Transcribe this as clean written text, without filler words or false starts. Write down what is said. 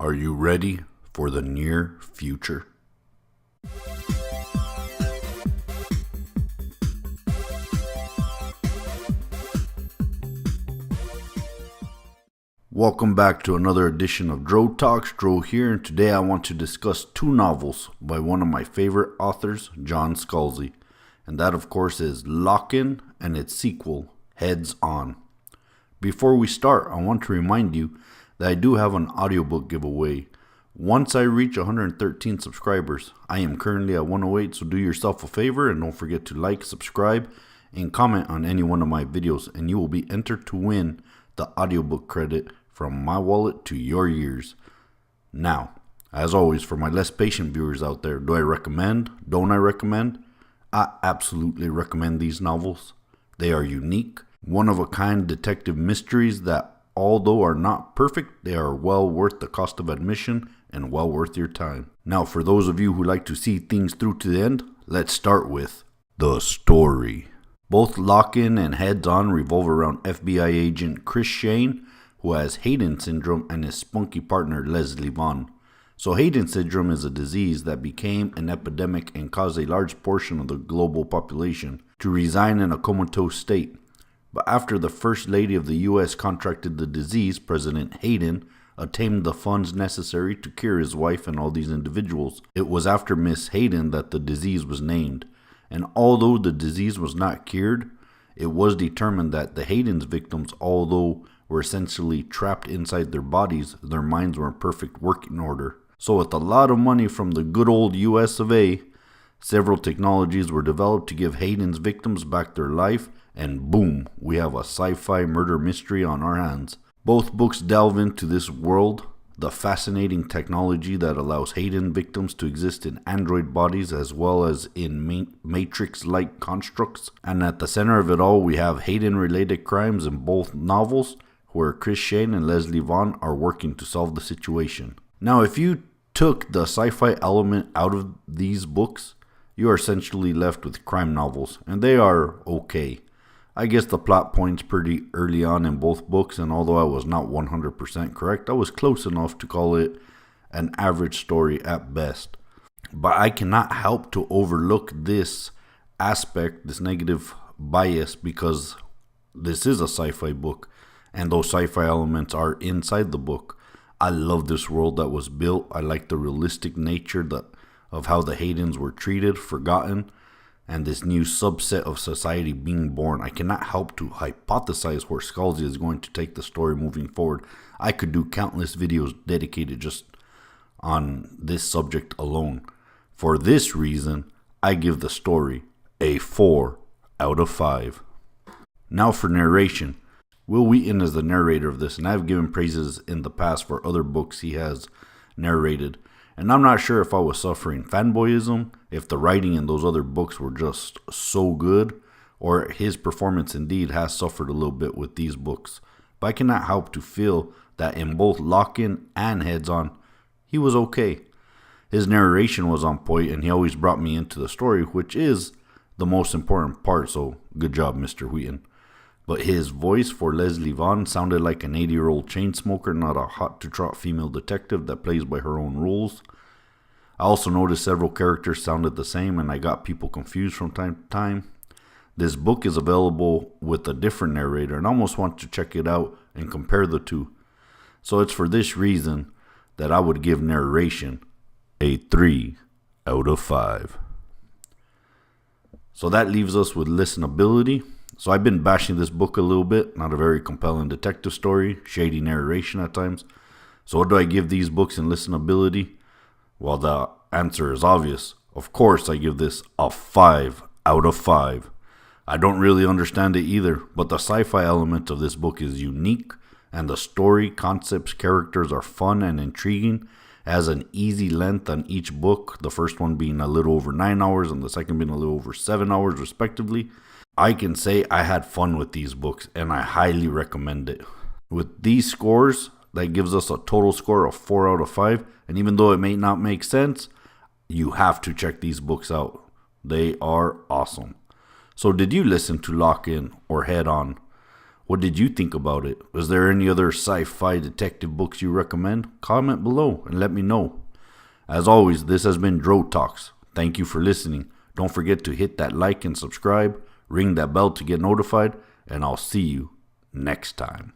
Are you ready for the near future? Welcome back to another edition of Dro Talks. Dro here, and today I want to discuss two novels by one of my favorite authors, John Scalzi. And that, of course, is Lock-In and its sequel, Heads On. Before we start, I want to remind you that I do have an audiobook giveaway. Once I reach 113 subscribers, I am currently at 108, so do yourself a favor and don't forget to like, subscribe, and comment on any one of my videos, and you will be entered to win the audiobook credit from my wallet to your ears. Now, as always, for my less patient viewers out there, do I recommend? Don't I recommend? I absolutely recommend these novels. They are unique, one-of-a-kind detective mysteries that, although are not perfect, they are well worth the cost of admission and well worth your time. Now, for those of you who like to see things through to the end, let's start with the story. Both Lock-In and Heads On revolve around FBI agent Chris Shane, who has Hayden syndrome, and his spunky partner Leslie Vaughn. So Hayden syndrome is a disease that became an epidemic and caused a large portion of the global population to reside in a comatose state. But after the First Lady of the U.S. contracted the disease, President Hayden obtained the funds necessary to cure his wife and all these individuals. It was after Miss Hayden that the disease was named. And although the disease was not cured, it was determined that the Hayden's victims, although were essentially trapped inside their bodies, their minds were in perfect working order. So with a lot of money from the good old US of A, several technologies were developed to give Hayden's victims back their life, and boom, we have a sci-fi murder mystery on our hands. Both books delve into this world, the fascinating technology that allows Hayden victims to exist in android bodies as well as in Matrix-like constructs. And at the center of it all, we have Hayden-related crimes in both novels, where Chris Shane and Leslie Vaughn are working to solve the situation. Now, if you took the sci-fi element out of these books, you are essentially left with crime novels, and they are okay. I guess the plot points pretty early on in both books, and although I was not 100% correct, I was close enough to call it an average story at best. But I cannot help to overlook this aspect, this negative bias, because this is a sci-fi book, and those sci-fi elements are inside the book. I love this world that was built. I like the realistic nature of how the Haydens were treated, forgotten, and this new subset of society being born. I cannot help to hypothesize where Scalzi is going to take the story moving forward. I could do countless videos dedicated just on this subject alone. For this reason, I give the story a 4 out of 5. Now for narration. Will Wheaton is the narrator of this, and I've given praises in the past for other books he has narrated. And I'm not sure if I was suffering fanboyism, if the writing in those other books were just so good, or his performance indeed has suffered a little bit with these books. But I cannot help to feel that in both Lock-In and Heads On, he was okay. His narration was on point, and he always brought me into the story, which is the most important part, so good job, Mr. Wheaton. But his voice for Leslie Vaughn sounded like an 80-year-old chain smoker, not a hot-to-trot female detective that plays by her own rules. I also noticed several characters sounded the same, and I got people confused from time to time. This book is available with a different narrator, and I almost want to check it out and compare the two. So it's for this reason that I would give narration a 3 out of 5. So that leaves us with listenability. So I've been bashing this book a little bit. Not a very compelling detective story, shady narration at times. So what do I give these books in listenability? Well, the answer is obvious. Of course, I give this a 5 out of 5. I don't really understand it either, but the sci-fi element of this book is unique, and the story, concepts, characters are fun and intriguing. It has an easy length on each book, the first one being a little over 9 hours and the second being a little over 7 hours respectively. I can say I had fun with these books, and I highly recommend it. With these scores, that gives us a total score of 4 out of 5, and even though it may not make sense, you have to check these books out. They are awesome. So did you listen to Lock-In or Head On? What did you think about it? Was there any other sci-fi detective books you recommend? Comment below and let me know. As always, this has been Dro Talks. Thank you for listening. Don't forget to hit that like and subscribe, ring that bell to get notified, and I'll see you next time.